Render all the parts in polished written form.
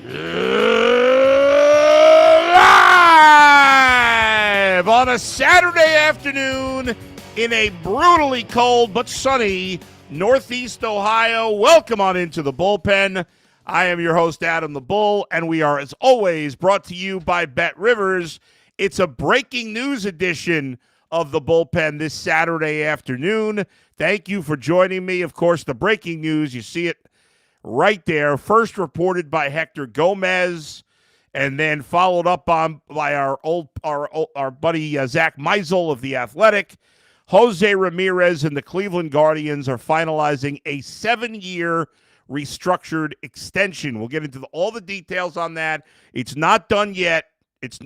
Live on a Saturday afternoon in a brutally cold but sunny Northeast Ohio. Welcome on into the Bullpen. I am your host, Adam the Bull, and we are, as always, brought to you by Bet Rivers. It's a breaking news edition of the Bullpen this Saturday afternoon. Thank you for joining me. Of course, the breaking news, you see it right there, first reported by Hector Gomez, and then followed up on by our buddy Zach Meisel of The Athletic. Jose Ramirez and the Cleveland Guardians are finalizing a 7-year restructured extension. We'll get into all the details on that. It's not done yet. It's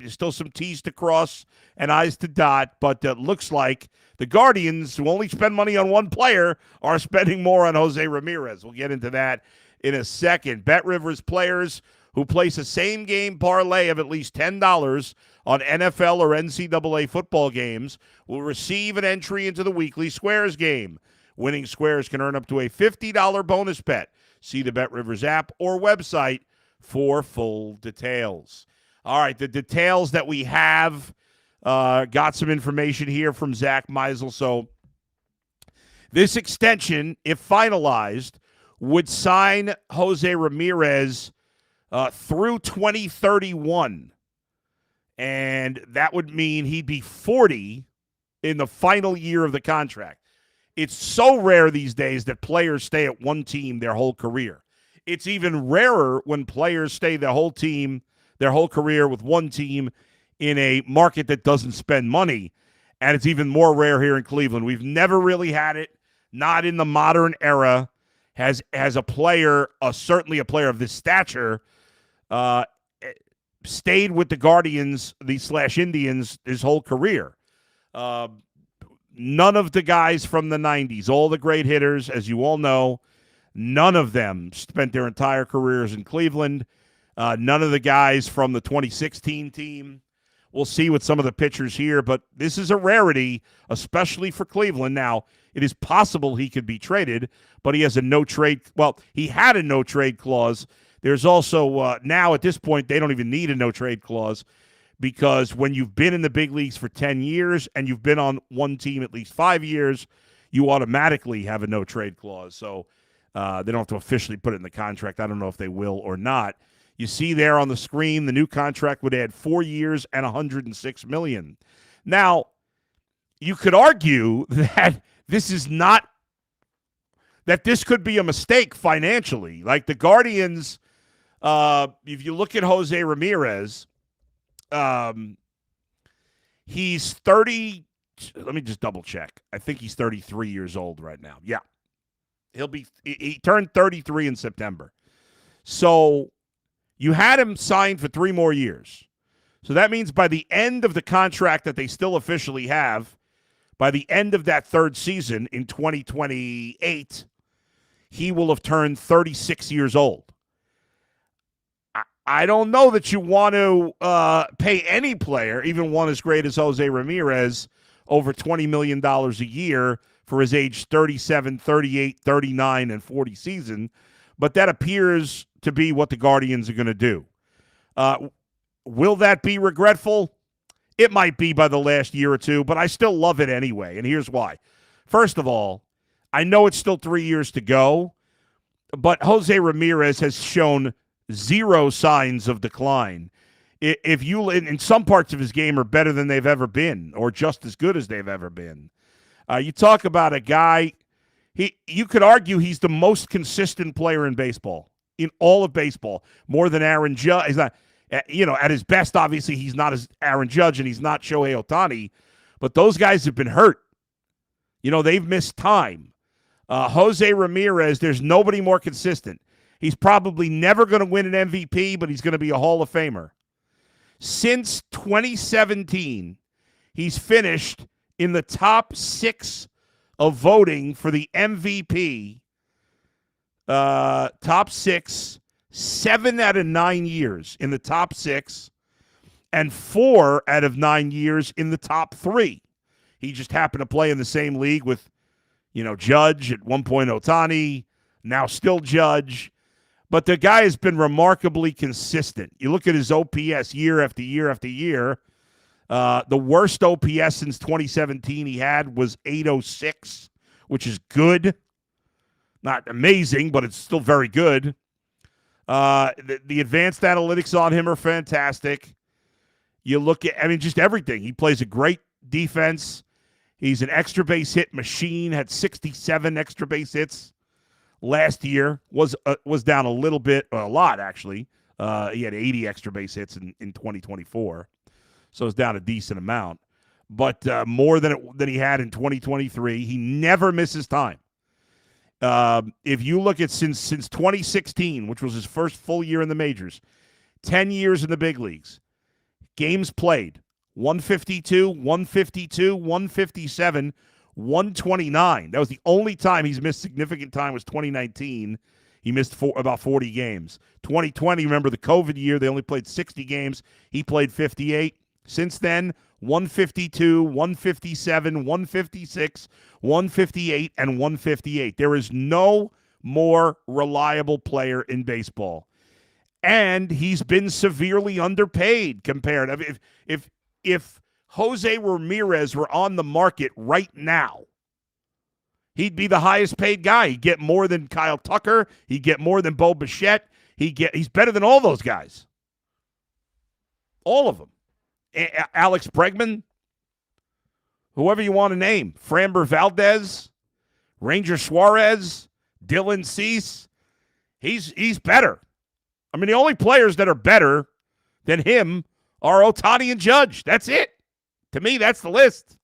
still some T's to cross and I's to dot, but it looks like the Guardians, who only spend money on one player, are spending more on Jose Ramirez. We'll get into that in a second. Bet Rivers players who place a same-game parlay of at least $10 on NFL or NCAA football games will receive an entry into the weekly Squares game. Winning Squares can earn up to a $50 bonus bet. See the Bet Rivers app or website for full details. All right, the details that we have, got some information here from Zach Meisel. So this extension, if finalized, would sign Jose Ramirez through 2031. And that would mean he'd be 40 in the final year of the contract. It's so rare these days that players stay at one team their whole career. It's even rarer when players stay their whole career with one team in a market that doesn't spend money. And it's even more rare here in Cleveland. We've never really had it, not in the modern era, has a player, certainly a player of this stature, stayed with the Guardians, the /Indians, his whole career. None of the guys from the 90s, all the great hitters, as you all know, none of them spent their entire careers in Cleveland. None of the guys from the 2016 team. We'll see with some of the pitchers here, but this is a rarity, especially for Cleveland. Now, it is possible he could be traded, but he has a no-trade. Well, he had a no-trade clause. There's also, now at this point, they don't even need a no-trade clause because when you've been in the big leagues for 10 years and you've been on one team at least 5 years, you automatically have a no-trade clause. So they don't have to officially put it in the contract. I don't know if they will or not. You see there on the screen, the new contract would add 4 years and $106 million. Now, you could argue that this could be a mistake financially. Like the Guardians, if you look at Jose Ramirez, he's 30. Let me just double check. I think he's 33 years old right now. Yeah. He turned 33 in September. So you had him signed for 3 more years. So that means by the end of the contract that they still officially have, by the end of that third season in 2028, he will have turned 36 years old. I don't know that you want to pay any player, even one as great as Jose Ramirez, over $20 million a year for his age 37, 38, 39, and 40 season. But that appears to be what the Guardians are going to do. Will that be regretful? It might be by the last year or two, but I still love it anyway, and here's why. First of all, I know it's still 3 years to go, but Jose Ramirez has shown zero signs of decline. If you, in some parts of his game, are better than they've ever been, or just as good as they've ever been. You talk about a guy, you could argue he's the most consistent player in baseball, in all of baseball, more than Aaron Judge. He's not, at his best, obviously, he's not as Aaron Judge and he's not Shohei Ohtani, but those guys have been hurt. They've missed time. Jose Ramirez, there's nobody more consistent. He's probably never going to win an MVP, but he's going to be a Hall of Famer. Since 2017, he's finished in the top 6 of voting for the MVP. Top 6, 7 out of 9 years in the top 6, and 4 out of 9 years in the top 3. He just happened to play in the same league with, Judge, at one point Ohtani, now still Judge. But the guy has been remarkably consistent. You look at his OPS year after year after year. The worst OPS since 2017 he had was 806, which is good. Not amazing, but it's still very good. The advanced analytics on him are fantastic. You look at, just everything. He plays a great defense. He's an extra base hit machine, had 67 extra base hits last year. Was down a little bit, a lot actually. He had 80 extra base hits in 2024. So it's down a decent amount. But more than he had in 2023. He never misses time. If you look at since 2016, which was his first full year in the majors, 10 years in the big leagues, games played, 152, 152, 157, 129. That was the only time he's missed significant time was 2019. He missed about 40 games. 2020, remember the COVID year, they only played 60 games. He played 58. Since then, 152, 157, 156, 158, and 158. There is no more reliable player in baseball. And he's been severely underpaid compared. If Jose Ramirez were on the market right now, he'd be the highest paid guy. He'd get more than Kyle Tucker. He'd get more than Bo Bichette. He's better than all those guys. All of them. Alex Bregman, whoever you want to name, Framber Valdez, Ranger Suarez, Dylan Cease, he's better. The only players that are better than him are Ohtani and Judge. That's it. To me, that's the list.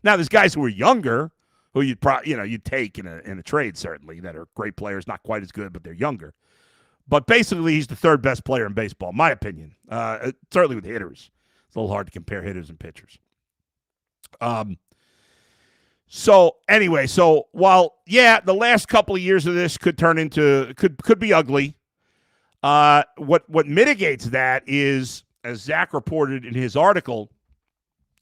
Now, there's guys who are younger who you'd take in a trade, certainly, that are great players, not quite as good, but they're younger. But basically, he's the third best player in baseball, in my opinion. Certainly with hitters. It's a little hard to compare hitters and pitchers. So while, the last couple of years of this could turn into, could be ugly, what mitigates that is, as Zach reported in his article,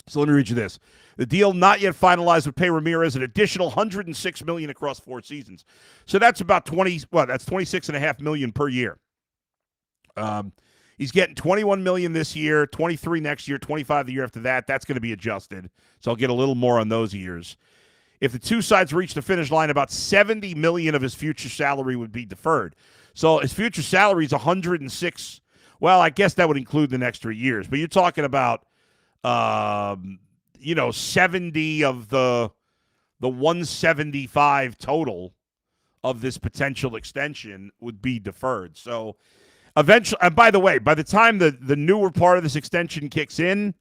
so let me read you this. The deal not yet finalized would pay Ramirez an additional $106 million across 4 seasons. So that's about that's $26.5 million per year. He's getting $21 million this year, $23 next year, $25 the year after that. That's going to be adjusted. So I'll get a little more on those years. If the two sides reach the finish line, about $70 million of his future salary would be deferred. So his future salary is $106. Well, I guess that would include the next 3 years. But you're talking about 70 of the 175 total of this potential extension would be deferred. So eventually, and by the way, by the time the newer part of this extension kicks in,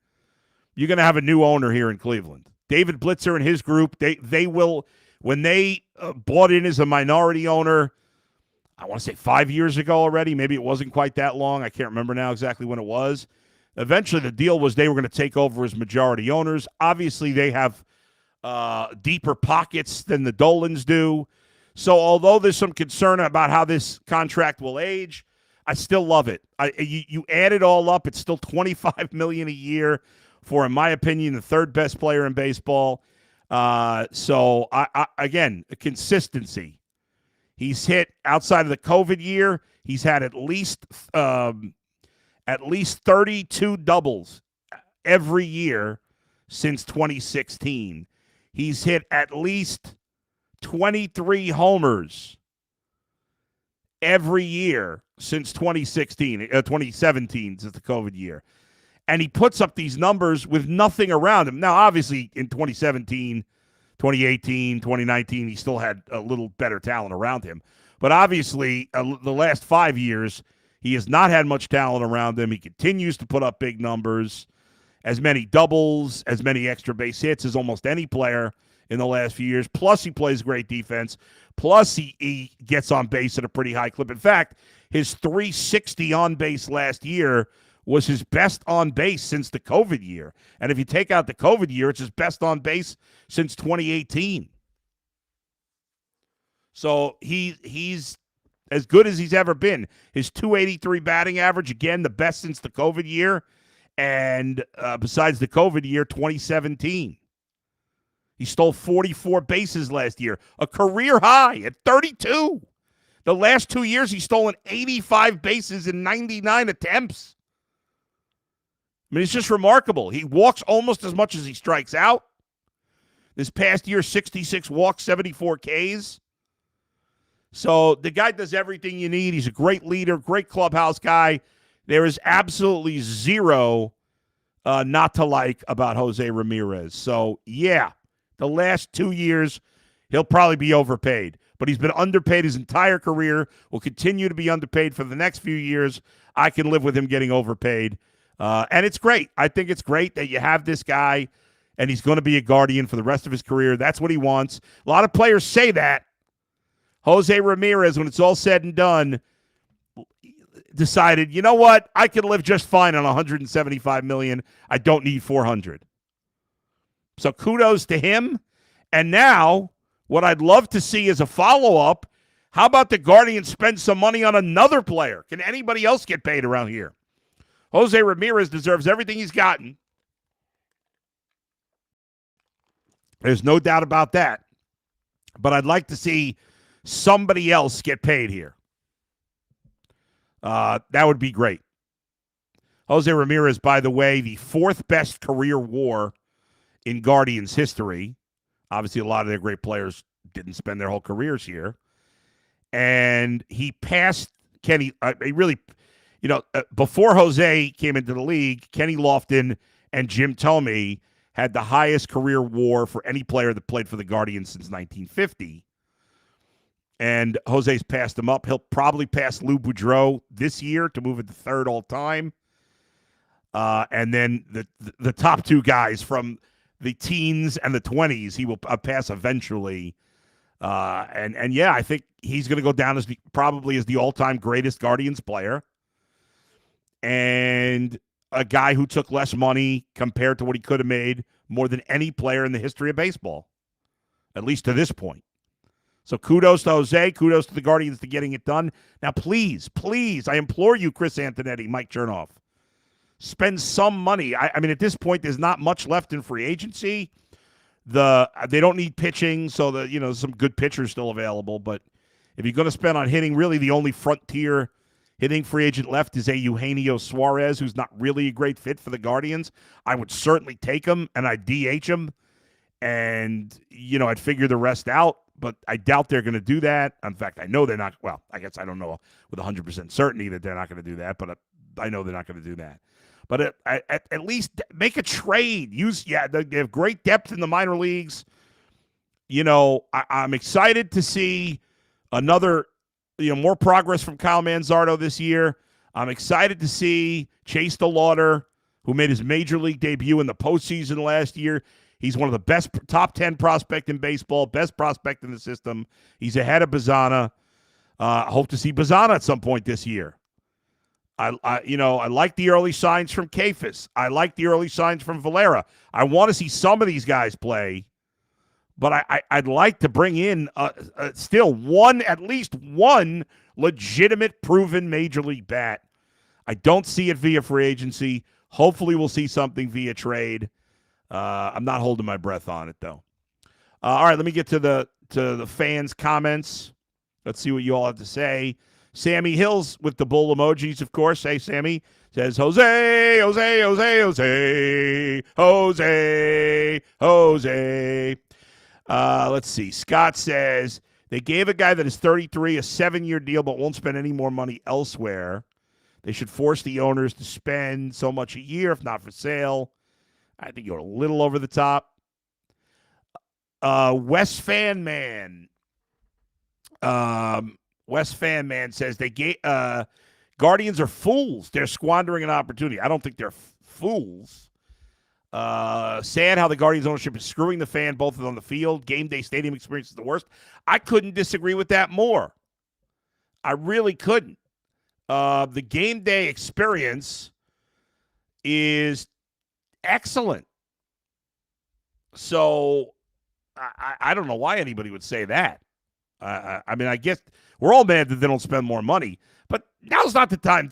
you're going to have a new owner here in Cleveland. David Blitzer and his group, they will, when they bought in as a minority owner, I want to say 5 years ago already. Maybe it wasn't quite that long. I can't remember now exactly when it was. Eventually, the deal was they were going to take over as majority owners. Obviously, they have deeper pockets than the Dolans do. So although there's some concern about how this contract will age, I still love it. You add it all up, it's still $25 million a year for, in my opinion, the third best player in baseball. So again, consistency. He's hit outside of the COVID year. He's had at least 32 doubles every year since 2016. He's hit at least 23 homers every year since 2017, since the COVID year. And he puts up these numbers with nothing around him. Now, obviously, in 2017, 2018, 2019, he still had a little better talent around him. But obviously, the last 5 years, he has not had much talent around him. He continues to put up big numbers, as many doubles, as many extra base hits as almost any player in the last few years. Plus, he plays great defense. Plus, he gets on base at a pretty high clip. In fact, his 360 on base last year was his best on base since the COVID year. And if you take out the COVID year, it's his best on base since 2018. So he's as good as he's ever been. His 283 batting average, again, the best since the COVID year. And besides the COVID year, 2017. He stole 44 bases last year, a career high at 32. The last 2 years, he's stolen 85 bases in 99 attempts. I mean, it's just remarkable. He walks almost as much as he strikes out. This past year, 66 walks, 74 Ks. So the guy does everything you need. He's a great leader, great clubhouse guy. There is absolutely zero not to like about Jose Ramirez. So, yeah, the last 2 years, he'll probably be overpaid. But he's been underpaid his entire career, will continue to be underpaid for the next few years. I can live with him getting overpaid. And it's great. I think it's great that you have this guy, and he's going to be a Guardian for the rest of his career. That's what he wants. A lot of players say that. Jose Ramirez, when it's all said and done, decided, you know what? I can live just fine on $175 million. I don't need $400. So kudos to him. And now, what I'd love to see is a follow-up. How about the Guardians spend some money on another player? Can anybody else get paid around here? Jose Ramirez deserves everything he's gotten. There's no doubt about that. But I'd like to see somebody else get paid here. That would be great. Jose Ramirez, by the way, the fourth best career WAR in Guardians history. Obviously, a lot of their great players didn't spend their whole careers here. And he passed Kenny. He really, before Jose came into the league, Kenny Lofton and Jim Thome had the highest career WAR for any player that played for the Guardians since 1950. And Jose's passed him up. He'll probably pass Lou Boudreau this year to move it to third all time. And then the top two guys from the teens and the 20s, he will pass eventually. And yeah, I think he's going to go down as probably as the all-time greatest Guardians player. And a guy who took less money compared to what he could have made more than any player in the history of baseball, at least to this point. So kudos to Jose, kudos to the Guardians to getting it done. Now, please, I implore you, Chris Antonetti, Mike Chernoff, spend some money. I mean, at this point, there's not much left in free agency. They don't need pitching, so some good pitchers still available. But if you're going to spend on hitting, really the only frontier hitting free agent left is a Eugenio Suarez, who's not really a great fit for the Guardians. I would certainly take him, and I'd DH him, and I'd figure the rest out. But I doubt they're going to do that. In fact, I know they're not. Well, I guess I don't know with 100% certainty that they're not going to do that, but I know they're not going to do that. But at least make a trade. They have great depth in the minor leagues. I'm excited to see another, more progress from Kyle Manzardo this year. I'm excited to see Chase DeLauder, who made his major league debut in the postseason last year. He's one of the best top 10 prospect in baseball, best prospect in the system. He's ahead of Bazana. I hope to see Bazana at some point this year. I like the early signs from Kefis. I like the early signs from Valera. I want to see some of these guys play, but I'd like to bring in still at least one legitimate, proven major league bat. I don't see it via free agency. Hopefully we'll see something via trade. I'm not holding my breath on it, though. All right, let me get to the fans' comments. Let's see what you all have to say. Sammy Hills with the bull emojis, of course. Hey, Sammy says, Jose, Jose, Jose, Jose, Jose, Jose. Let's see. Scott says, they gave a guy that is 33 a 7-year deal but won't spend any more money elsewhere. They should force the owners to spend so much a year, if not for sale. I think you're a little over the top. West Fan Man says they gave Guardians are fools. They're squandering an opportunity. I don't think they're fools. Sad how the Guardians ownership is screwing the fan, both on the field. Game day stadium experience is the worst. I couldn't disagree with that more. I really couldn't. The game day experience is excellent. So I don't know why anybody would say that. I mean, I guess we're all mad that they don't spend more money, but now's not the time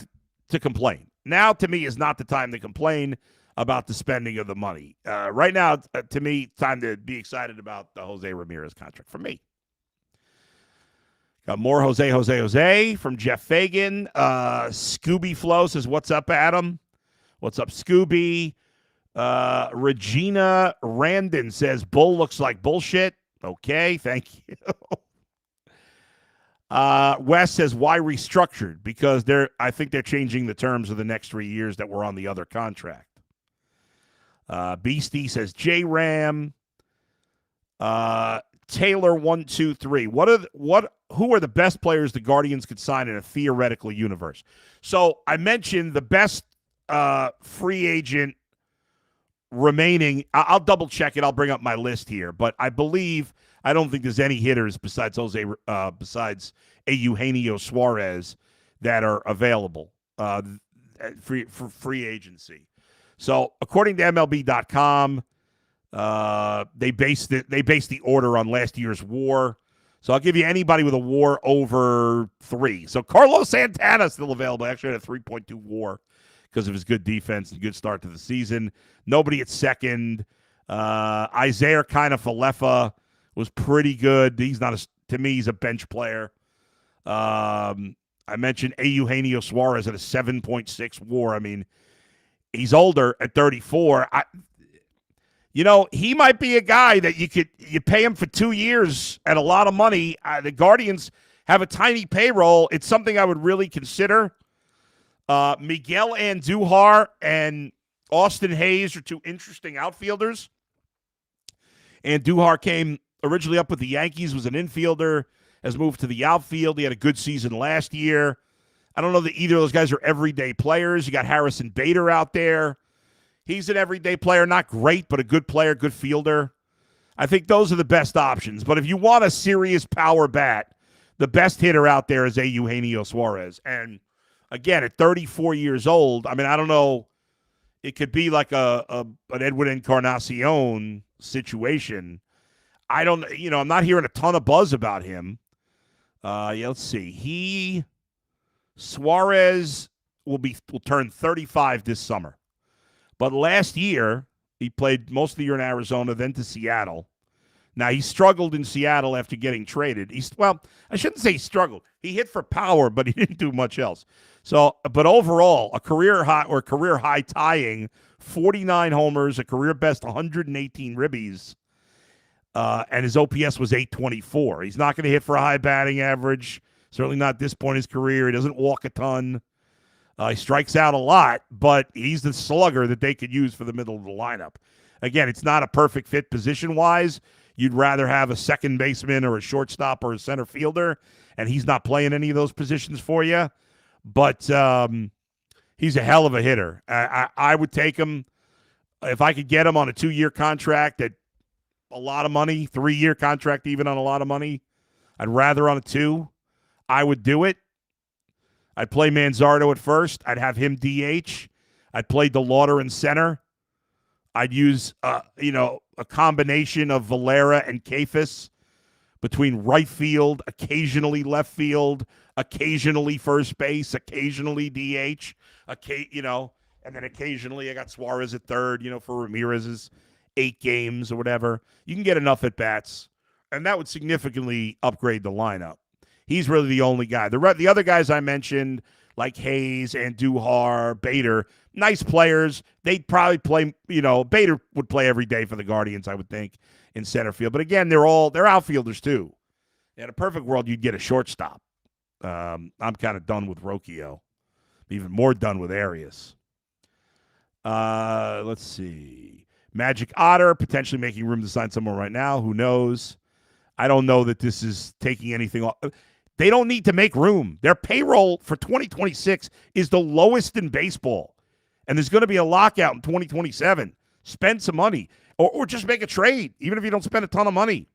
to complain. Now, to me, is not the time to complain about the spending of the money. Right now, to me, time to be excited about the Jose Ramirez contract for me. Got more Jose from Jeff Fagan. Scooby Flow says, "What's up, Adam? What's up, Scooby?" Regina Randon says, "Bull looks like bullshit." Okay, thank you. Wes says, "Why restructured?" Because I think they're changing the terms of the next 3 years that were on the other contract. Beastie says, "J-Ram." Taylor 123. Who are the best players the Guardians could sign in a theoretical universe? So I mentioned the best free agent remaining. I'll double check it. I'll bring up my list here, but I don't think there's any hitters besides Eugenio Suarez that are available for free agency. So according to MLB.com, they based the order on last year's WAR. So I'll give you anybody with a WAR over 3. So Carlos Santana still available. Actually had a 3.2 WAR because of his good defense and good start to the season. Nobody at second. Isaiah Falefa was pretty good. To me, he's a bench player. I mentioned Eugenio Suarez at a 7.6 WAR. I mean, he's older at 34. He might be a guy that you pay him for 2 years at a lot of money. The Guardians have a tiny payroll. It's something I would really consider. Miguel Andujar and Austin Hayes are 2 interesting outfielders. Andujar came originally up with the Yankees, was an infielder, has moved to the outfield. He had a good season last year. I don't know that either of those guys are everyday players. You got Harrison Bader out there. He's an everyday player, not great, but a good player, good fielder. I think those are the best options. But if you want a serious power bat, the best hitter out there is Eugenio Suarez. And again, at 34 years old, I mean, I don't know. It could be like an Edwin Encarnacion situation. I'm not hearing a ton of buzz about him. Let's see. Suarez will turn 35 this summer. But last year, he played most of the year in Arizona, then to Seattle. Now, he struggled in Seattle after getting traded. I shouldn't say he struggled. He hit for power, but he didn't do much else. So, but overall, a career high tying 49 homers, a career best 118 ribbies, and his OPS was 824. He's not going to hit for a high batting average, certainly not at this point in his career. He doesn't walk a ton. He strikes out a lot, but he's the slugger that they could use for the middle of the lineup. Again, it's not a perfect fit position-wise. You'd rather have a second baseman or a shortstop or a center fielder, and he's not playing any of those positions for you. But he's a hell of a hitter. I would take him if I could get him on a 2-year contract at a lot of money, 3-year contract even on a lot of money. I'd rather on a 2. I would do it. I'd play Manzardo at first. I'd have him DH. I'd play DeLauder in center. I'd use, a combination of Valera and Kefis between right field, occasionally left field, occasionally first base, occasionally DH, and then occasionally I got Suarez at third, for Ramirez's 8 games or whatever. You can get enough at bats, and that would significantly upgrade the lineup. He's really the only guy. The other guys I mentioned, like Hayes, Andujar, Bader, nice players. They'd probably play, Bader would play every day for the Guardians, I would think, in center field. But again, they're outfielders too. In a perfect world, you'd get a shortstop. I'm kind of done with Rocchio. Even more done with Arias. Let's see. Magic Otter, potentially making room to sign someone right now. Who knows? I don't know that this is taking anything off. They don't need to make room. Their payroll for 2026 is the lowest in baseball. And there's going to be a lockout in 2027. Spend some money. Or just make a trade, even if you don't spend a ton of money.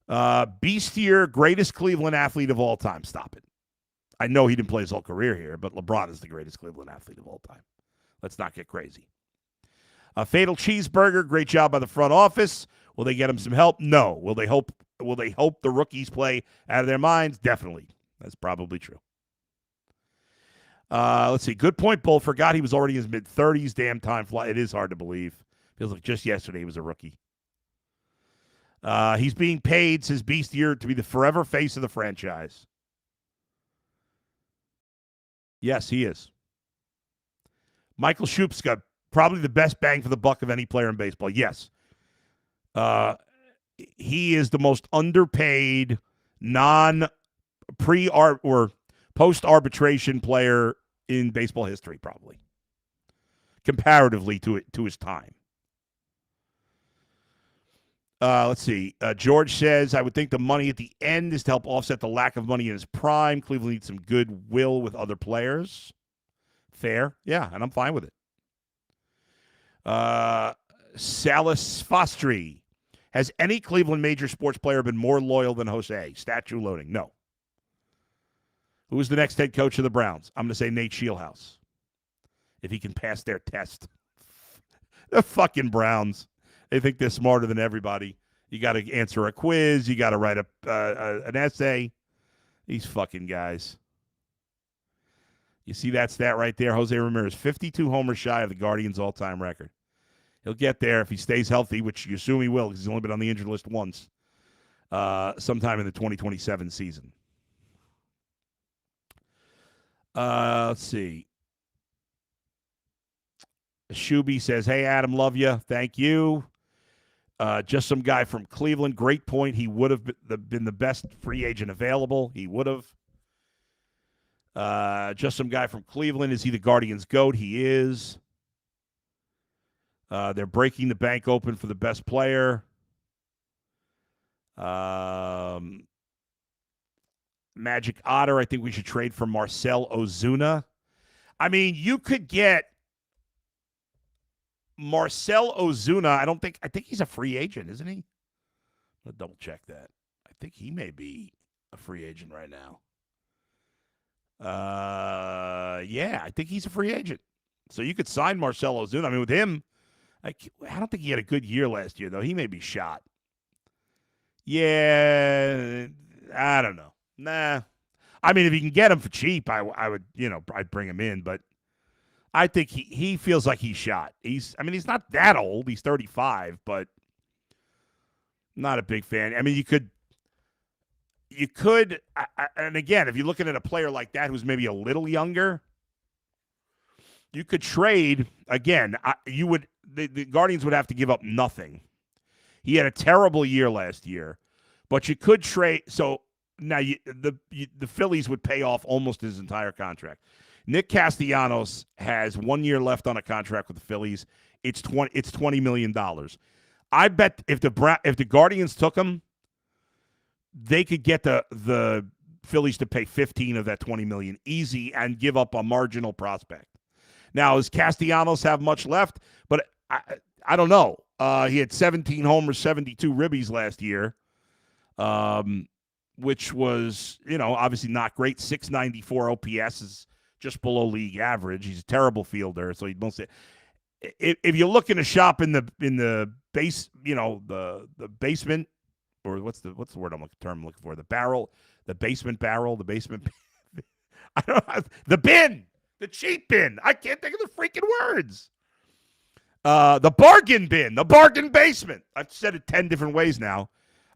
Beastier, greatest Cleveland athlete of all time. Stop it. I know he didn't play his whole career here, but LeBron is the greatest Cleveland athlete of all time. Let's not get crazy. Fatal Cheeseburger, great job by the front office. Will they get him some help? No. Will they hope the rookies play out of their minds? Definitely. That's probably true. Let's see. Good point, Bull. Forgot he was already in his mid-30s. Damn time fly. It is hard to believe. Feels like just yesterday he was a rookie. He's being paid, says Beastier, to be the forever face of the franchise. Yes, he is. Michael Shoup's got probably the best bang for the buck of any player in baseball. Yes. He is the most underpaid, non-pre-art or post-arbitration player in baseball history, probably, comparatively to his time. Let's see. George says, I would think the money at the end is to help offset the lack of money in his prime. Cleveland needs some goodwill with other players. Fair. Yeah, and I'm fine with it. Salas Fostri. Has any Cleveland major sports player been more loyal than Jose? Statue loading. No. Who is the next head coach of the Browns? I'm going to say Nate Scheelhaus. If he can pass their test. The fucking Browns. They think they're smarter than everybody. You got to answer a quiz. You got to write an essay. These fucking guys. You see that stat right there? Jose Ramirez, 52 homers shy of the Guardians' all-time record. He'll get there if he stays healthy, which you assume he will because he's only been on the injured list once, sometime in the 2027 season. Let's see. Shuby says, hey, Adam, love you. Thank you. Just some guy from Cleveland. Great point. He would have been the best free agent available. He would have. Just some guy from Cleveland. Is he the Guardians' GOAT? He is. They're breaking the bank open for the best player. Magic Otter, I think we should trade for Marcell Ozuna. I mean, you could get Marcell Ozuna. I think he's a free agent, isn't he? Let's double check that. I think he may be a free agent right now. Yeah, I think he's a free agent. So you could sign Marcell Ozuna. I mean, with him, I don't think he had a good year last year, though. He may be shot. Yeah, I don't know. Nah. I mean, if you can get him for cheap, I would, I'd bring him in. But I think he feels like he's shot. He's not that old. He's 35, but not a big fan. I mean, you could, and again, if you're looking at a player like that who's maybe a little younger, you could trade, again, the Guardians would have to give up nothing. He had a terrible year last year, but you could trade. So now the Phillies would pay off almost his entire contract. Nick Castellanos has 1 year left on a contract with the Phillies. It's $20 million. I bet if the Guardians took him, they could get the Phillies to pay 15 of that $20 million easy and give up a marginal prospect. Now, does Castellanos have much left? But I don't know. He had 17 homers, 72 ribbies last year, which was, obviously not great. 694 OPS is just below league average. He's a terrible fielder, so he'd mostly. If you're looking to shop in the base, the basement, or what's the word I'm looking for? The barrel, the basement barrel, the basement. I don't know, the bin. The cheap bin. I can't think of the freaking words. The bargain bin. The bargain basement. I've said it 10 different ways now.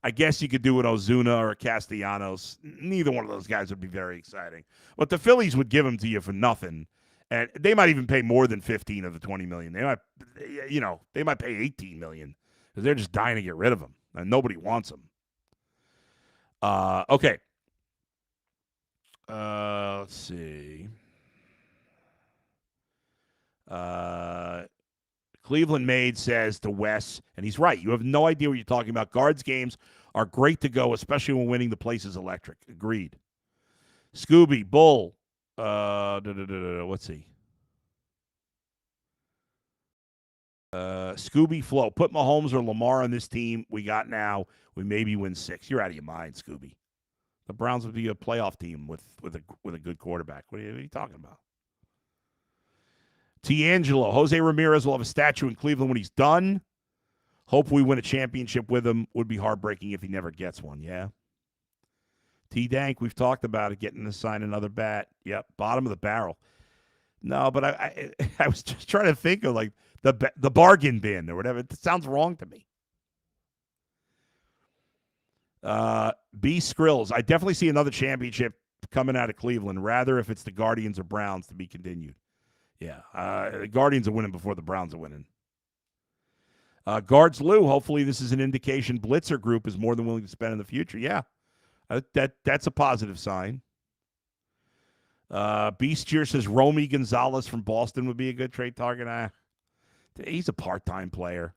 I guess you could do it Ozuna or Castellanos. Neither one of those guys would be very exciting. But the Phillies would give them to you for nothing. And they might even pay more than 15 of the $20 million. They might pay 18 million because they're just dying to get rid of them. And nobody wants them. Okay. Let's see. Cleveland Maid says to Wes, and he's right. You have no idea what you're talking about. Guards games are great to go, especially when winning. The place is electric. Agreed. Scooby, Bull. Let's see. Scooby Flow. Put Mahomes or Lamar on this team we got now. We maybe win 6. You're out of your mind, Scooby. The Browns would be a playoff team with a good quarterback. What are you talking about? D'Angelo, Jose Ramirez will have a statue in Cleveland when he's done. Hope we win a championship with him. Would be heartbreaking if he never gets one, yeah? T-Dank, we've talked about it, getting to sign another bat. Yep, bottom of the barrel. No, but I was just trying to think of, like, the bargain bin or whatever. It sounds wrong to me. B. Skrills. I definitely see another championship coming out of Cleveland, rather if it's the Guardians or Browns to be continued. Yeah, the Guardians are winning before the Browns are winning. Guards Lou, hopefully this is an indication Blitzer Group is more than willing to spend in the future. Yeah, that's a positive sign. Beastier says Romy Gonzalez from Boston would be a good trade target. He's a part-time player.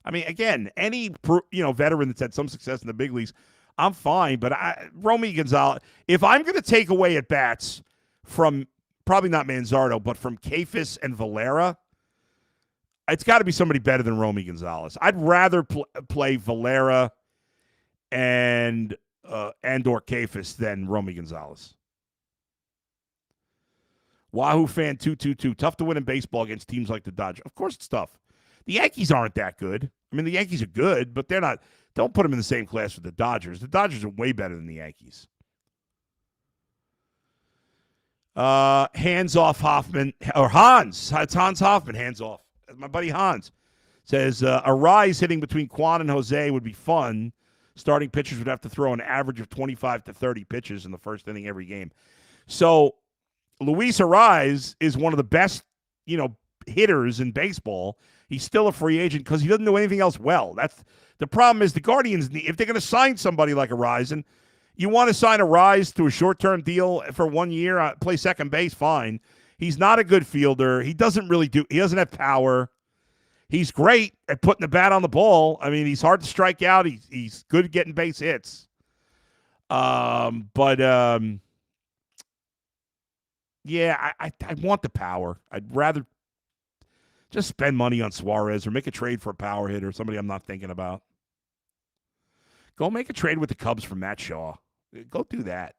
I mean, again, any veteran that's had some success in the big leagues, I'm fine. But Romy Gonzalez, if I'm going to take away at bats from probably not Manzardo, but from Kafis and Valera, it's got to be somebody better than Romy Gonzalez. I'd rather play Valera and or Kafis than Romy Gonzalez. Wahoo fan 222. Tough to win in baseball against teams like the Dodgers. Of course it's tough. The Yankees aren't that good. I mean, the Yankees are good, but they're not. Don't put them in the same class with the Dodgers. The Dodgers are way better than the Yankees. Hands off Hoffman. Or Hans. It's Hans Hoffman. Hands off. My buddy Hans says, a rise hitting between Quan and Jose would be fun. Starting pitchers would have to throw an average of 25 to 30 pitches in the first inning every game. So Luis Arraez is one of the best, hitters in baseball. He's still a free agent because he doesn't do anything else well. That's the problem. Is the Guardians, if they're going to sign somebody like Arraez, and you want to sign Arraez to a short-term deal for 1 year, play second base, fine. He's not a good fielder. He doesn't have power. He's great at putting the bat on the ball. I mean, he's hard to strike out. He's good at getting base hits. Yeah, I want the power. I'd rather just spend money on Suarez or make a trade for a power hitter, somebody I'm not thinking about. Go make a trade with the Cubs for Matt Shaw. Go do that.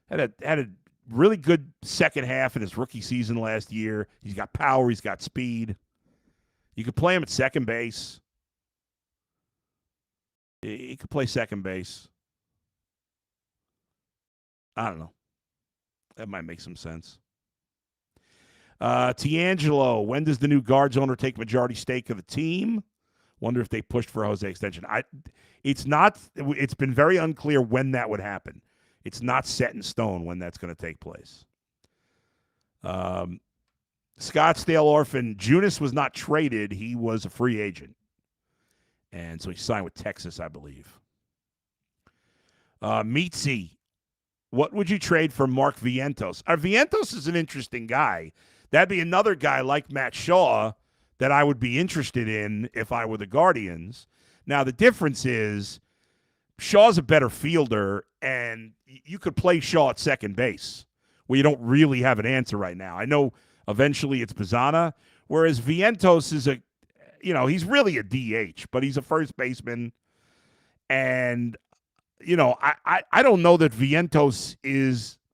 Had a really good second half in his rookie season last year. He's got power. He's got speed. You could play him at second base. He could play second base. I don't know. That might make some sense. Tiangelo, when does the new Guards owner take majority stake of the team? Wonder if they pushed for a Jose extension. It's been very unclear when that would happen. It's not set in stone when that's going to take place. Scottsdale Orphan, Junis was not traded. He was a free agent. And so he signed with Texas, I believe. Meetsy, what would you trade for Mark Vientos? Vientos is an interesting guy. That'd be another guy like Matt Shaw that I would be interested in if I were the Guardians. Now, the difference is Shaw's a better fielder, and you could play Shaw at second base, where you don't really have an answer right now. I know eventually it's Bazzana, whereas Vientos is he's really a DH, but he's a first baseman. And, I don't know that Vientos is –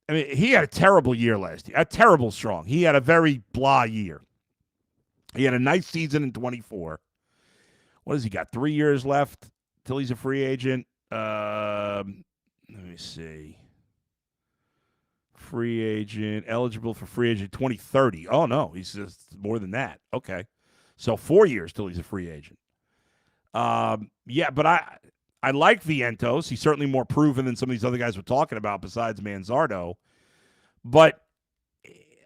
I mean, he had a terrible year last year, a terrible strong. He had a very blah year. He had a nice season in 24. What has he got? 3 years left till he's a free agent. Let me see. Free agent, eligible for free agent 2030. Oh, no, he's just more than that. Okay. So 4 years till he's a free agent. Yeah, but I like Vientos. He's certainly more proven than some of these other guys we're talking about besides Manzardo. But,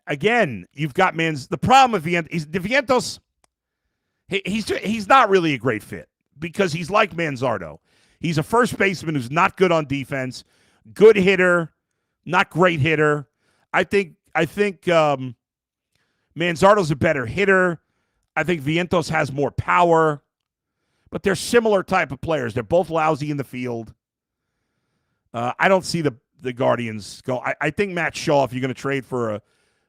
again, you've got the problem with Vientos, he's not really a great fit because he's like Manzardo. He's a first baseman who's not good on defense, good hitter, not great hitter. I think Manzardo's a better hitter. I think Vientos has more power. But they're similar type of players. They're both lousy in the field. I don't see the Guardians go. I think Matt Shaw, if you're going to trade for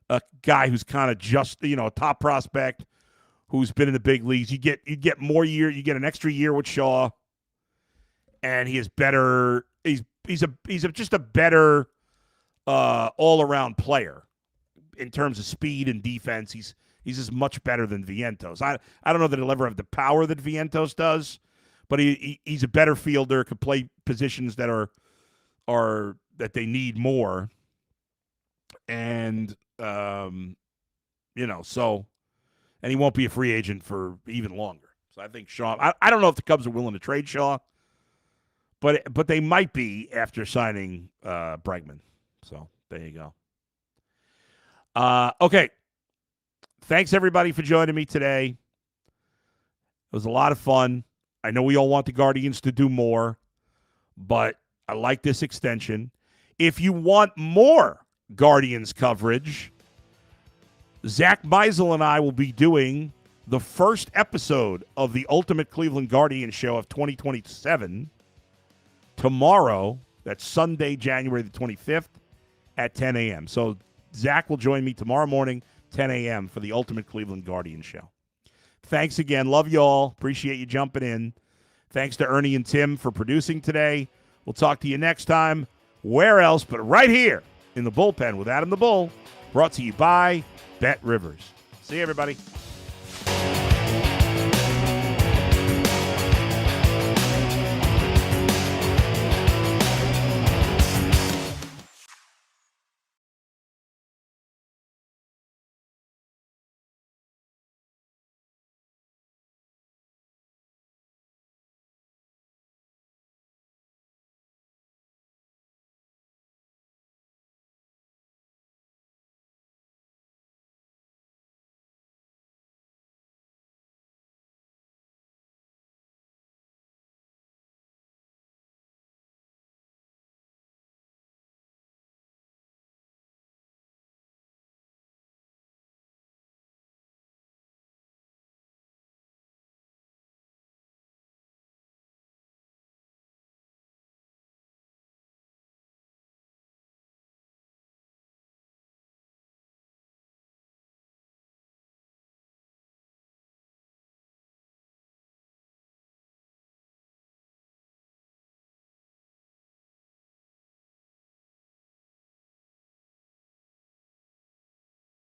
a guy who's kind of just a top prospect who's been in the big leagues, you get more year. You get an extra year with Shaw, and he is better. He's just a better all around player in terms of speed and defense. He's just much better than Vientos. I don't know that he'll ever have the power that Vientos does, but he's a better fielder, could play positions that are that they need more. And and he won't be a free agent for even longer. So I think Shaw. I don't know if the Cubs are willing to trade Shaw, but they might be after signing Bregman. So there you go. Okay. Thanks, everybody, for joining me today. It was a lot of fun. I know we all want the Guardians to do more, but I like this extension. If you want more Guardians coverage, Zach Meisel and I will be doing the first episode of the Ultimate Cleveland Guardians show of 2027 tomorrow. That's Sunday, January the 25th at 10 a.m. So Zach will join me tomorrow morning, 10 a.m. for the Ultimate Cleveland Guardians show. Thanks again. Love you all. Appreciate you jumping in. Thanks to Ernie and Tim for producing today. We'll talk to you next time. Where else but right here in the bullpen with Adam the Bull, brought to you by Bet Rivers. See you, everybody.